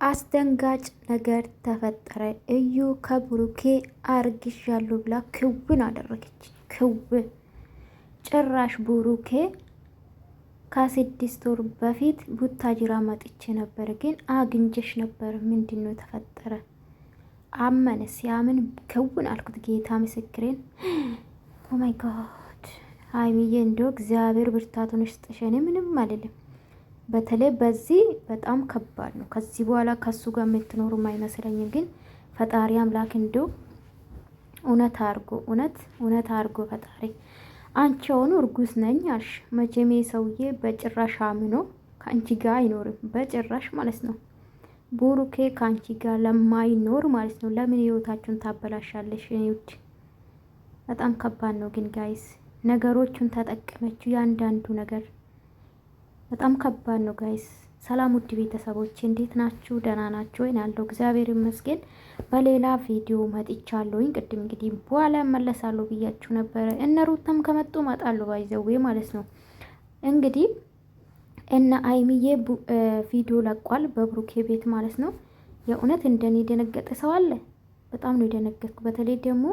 አስደንጋጭ ነገር ተፈጠረ። እዩ ከብሩኬ አርግዣለሁ ብላ ክውን አደረገች። ክውን ጭራሽ ብሩኬ ከ6 ወር በፊት ቡታጅራ መጥቼ ነበር፣ ግን አግኝቼሽ ነበር። ምንድን ነው ተፈጠረ? አመነ ሲያምን ክውን አልኩት። ጌታ ምስክሬን። ኦ ማይ ጋድ ሀይሚዬ፣ እንደው እግዚአብሔር ብርታቱን ይስጥሽ። እኔ ምንም አልልም። በተለይ በዚህ በጣም ከባድ ነው። ከዚህ በኋላ ከሱ ጋር የምትኖሩ አይመስለኝም። ግን ፈጣሪ አምላክ እንደው እውነት አርጎ እውነት አርጎ ፈጣሪ። አንቺ አሁኑ እርጉዝ ነኝ አልሽ። መቼም ሰውዬ በጭራሽ አምኖ ከአንቺ ጋር አይኖርም፣ በጭራሽ ማለት ነው። ቡሩኬ ከአንቺ ጋር ለማይኖር ማለት ነው። ለምን ህይወታችሁን ታበላሻለሽ? ውድ በጣም ከባድ ነው። ግን ጋይስ ነገሮቹን ተጠቀመችው ያንዳንዱ ነገር በጣም ከባድ ነው ጋይስ። ሰላም ውድ ቤተሰቦች እንዴት ናችሁ? ደህና ናችሁ ወይ? ያለው እግዚአብሔር ይመስገን። በሌላ ቪዲዮ መጥቻለሁኝ። ቅድም እንግዲህ በኋላ እመለሳለሁ ብያችሁ ነበረ። እነ ሩታም ከመጡ እመጣለሁ ባይዘዌ ማለት ነው። እንግዲህ እነ ሀይሚዬ ቪዲዮ ለቋል በብሩኬ ቤት ማለት ነው። የእውነት እንደኔ የደነገጠ ሰው አለ? በጣም ነው የደነገጥኩ። በተለይ ደግሞ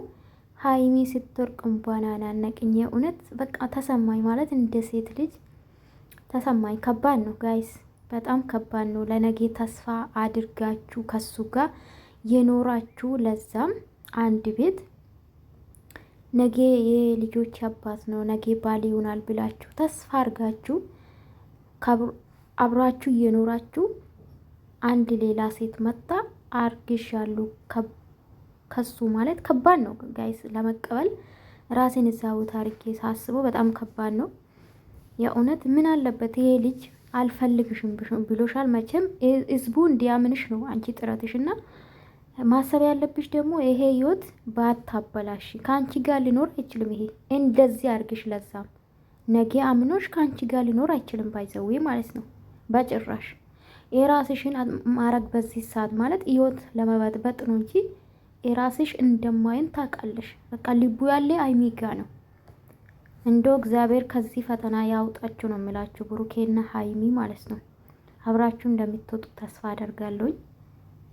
ሀይሚ ስትወርቅ እንኳን አናነቅኝ። የእውነት በቃ ተሰማኝ ማለት እንደ ሴት ልጅ ተሰማኝ። ከባድ ነው ጋይስ፣ በጣም ከባድ ነው። ለነገ ተስፋ አድርጋችሁ ከሱ ጋር የኖራችሁ ለዛም አንድ ቤት ነገ የልጆች አባት ነው ነገ ባል ይሆናል ብላችሁ ተስፋ አድርጋችሁ አብራችሁ እየኖራችሁ አንድ ሌላ ሴት መጣ አርግሻለሁ ከሱ ማለት ከባድ ነው ጋይስ ለመቀበል። ራሴን እዛ ቦታ አድርጌ ሳስበው በጣም ከባድ ነው። የእውነት ምን አለበት ይሄ ልጅ አልፈልግሽም ብሎሻል። መቼም ህዝቡ እንዲያምንሽ ነው አንቺ ጥረትሽና ማሰብ ያለብሽ ደግሞ ይሄ ህይወት ባታበላሽ። ከአንቺ ጋር ሊኖር አይችልም። ይሄ እንደዚህ አድርግሽ ለዛም ነገ አምኖሽ ከአንቺ ጋር ሊኖር አይችልም። ባይዘዌ ማለት ነው በጭራሽ። የራስሽን ማረግ በዚህ ሰዓት ማለት ህይወት ለመበጥበጥ ነው እንጂ የራስሽ እንደማይን ታውቃለሽ። በቃ ልቡ ያለ አይሚጋ ነው። እንደው እግዚአብሔር ከዚህ ፈተና ያውጣችሁ ነው የምላችሁ፣ ብሩኬና ሀይሚ ማለት ነው። አብራችሁ እንደምትወጡ ተስፋ አደርጋለሁ።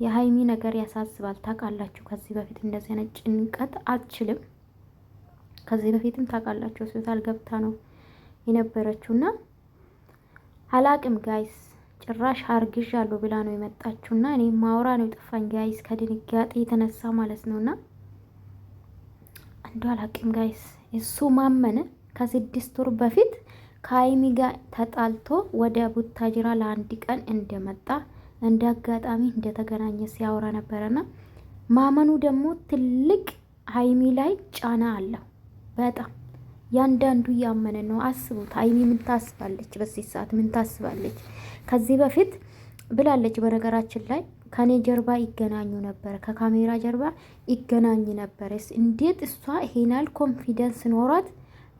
የሀይሚ ነገር ያሳስባል ታውቃላችሁ። ከዚህ በፊት እንደዚህ አይነት ጭንቀት አትችልም። ከዚህ በፊትም ታውቃላችሁ ሆስፒታል ገብታ ነው የነበረችውና አላቅም ጋይስ። ጭራሽ አርግዣለሁ ብላ ነው የመጣችውና እኔ ማውራ ነው የጠፋኝ ጋይስ ከድንጋጤ የተነሳ ማለት ነውና እንደው አላቅም ጋይስ። እሱ ማመነ ከ6 ወር በፊት ከሀይሚ ጋር ተጣልቶ ወደ ቡታጅራ ለአንድ ቀን እንደመጣ እንደ አጋጣሚ እንደተገናኘ ሲያወራ ነበረና ማመኑ ደግሞ ትልቅ ሀይሚ ላይ ጫና አለው በጣም። ያንዳንዱ እያመነ ነው። አስቡት ሀይሚ ምን ታስባለች? በዚህ ሰዓት ምን ታስባለች? ከዚህ በፊት ብላለች በነገራችን ላይ ከኔ ጀርባ ይገናኙ ነበር፣ ከካሜራ ጀርባ ይገናኝ ነበር። እንዴት እሷ ይሄናል ኮንፊደንስ ኖሯት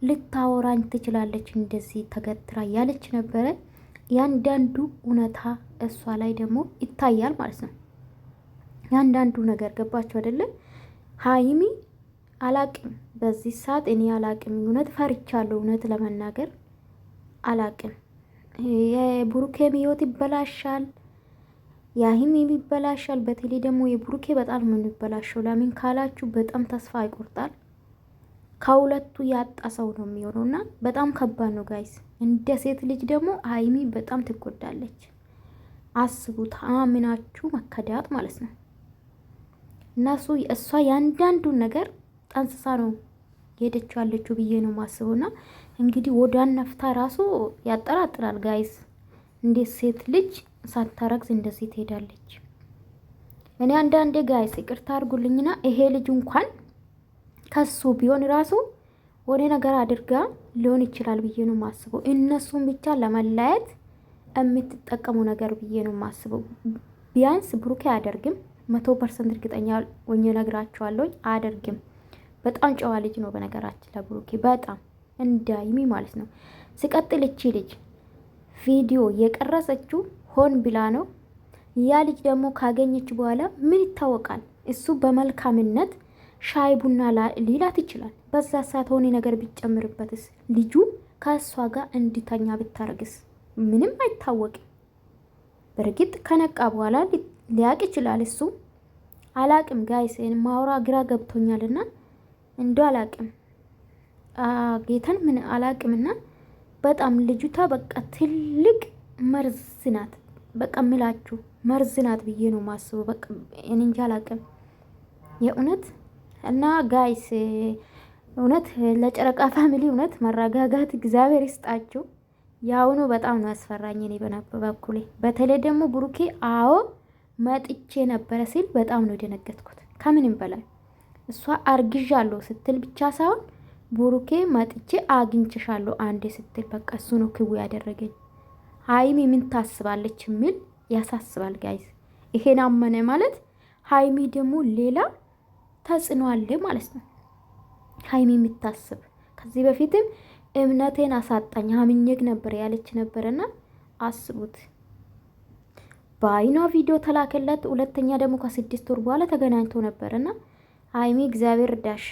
ልታወራኝ ትችላለች? እንደዚህ ተገትራ ያለች ነበረ። ያንዳንዱ እውነታ እሷ ላይ ደግሞ ይታያል ማለት ነው። ያንዳንዱ ነገር ገባችሁ አይደለ? ሀይሚ አላቅም በዚህ ሰዓት እኔ አላቅም። እውነት ፈርቻለሁ። እውነት ለመናገር አላቅም። የብሩኬም ህይወት ይበላሻል፣ የሀይሚም ይበላሻል። በተለይ ደግሞ የብሩኬ በጣም ምን ይበላሻው? ለምን ካላችሁ በጣም ተስፋ ይቆርጣል። ከሁለቱ ያጣ ሰው ነው የሚሆነውና በጣም ከባድ ነው ጋይስ። እንደ ሴት ልጅ ደግሞ ሀይሚ በጣም ትጎዳለች። አስቡት አምናችሁ መከዳት ማለት ነው። እናሱ እሷ ያንዳንዱን ነገር ጠንስሳ ነው ሄደችው ያለችው ብዬ ነው ማስበውና እንግዲህ ወዳን ነፍታ ራሱ ያጠራጥራል ጋይስ። እንዴት ሴት ልጅ ሳታረግዝ እንደዚህ ትሄዳለች? እኔ አንዳንዴ ጋይስ ይቅርታ አድርጉልኝና ይሄ ልጅ እንኳን ከሱ ቢሆን ራሱ ወደ ነገር አድርጋ ሊሆን ይችላል ብዬ ነው ማስበው። እነሱን ብቻ ለመለያየት የምትጠቀሙ ነገር ብዬ ነው ማስበው። ቢያንስ ብሩኬ አያደርግም። 100% እርግጠኛ ሆኜ ነግራቸዋለሁ አያደርግም። በጣም ጨዋ ልጅ ነው በነገራችን ለብሩኬ በጣም እንዳይሚ ማለት ነው። ሲቀጥል እቺ ልጅ ቪዲዮ የቀረጸችው ሆን ብላ ነው። ያ ልጅ ደግሞ ካገኘች በኋላ ምን ይታወቃል? እሱ በመልካምነት ሻይ ቡና ሊላት ይችላል። በዛ ሰዓት ሆኔ ነገር ቢጨምርበትስ? ልጁ ከእሷ ጋር እንድተኛ ብታረግስ? ምንም አይታወቅም። በእርግጥ ከነቃ በኋላ ሊያቅ ይችላል እሱ። አላቅም ጋይስ ማውራ ግራ ገብቶኛልና እንዶ አላቅም ጌታን ምን አላቅምና በጣም ልጅቷ በቃ ትልቅ መርዝ ናት። በቃ ምላችሁ መርዝ ናት ብዬ ነው ማስበው። በቃ እኔ እንጃ አላቅም የእውነት እና ጋይስ እውነት ለጨረቃ ፋሚሊ እውነት መረጋጋት እግዚአብሔር ይስጣችሁ። ያውኑ በጣም ነው ያስፈራኝ እኔ በበኩሌ። በተለይ ደግሞ ብሩኬ አዎ መጥቼ ነበረ ሲል በጣም ነው የደነገጥኩት ከምንም በላይ እሷ አርግዣለሁ ስትል ብቻ ሳይሆን ብሩኬ መጥቼ አግኝቼሻለሁ አንዴ ስትል በቃ እሱ ነው ክው ያደረገኝ። ሀይሚ ምን ታስባለች የሚል ያሳስባል ጋይዝ። ይሄን አመነ ማለት ሀይሚ ደግሞ ሌላ ተጽዕኖ አለ ማለት ነው። ሀይሚ የምታስብ ከዚህ በፊትም እምነቴን አሳጣኝ አምኜግ ነበር ያለች ነበርና አስቡት። በአይኗ ቪዲዮ ተላከለት። ሁለተኛ ደግሞ ከ6 ወር በኋላ ተገናኝቶ ነበርና ሀይሚ እግዚአብሔር ዳሽ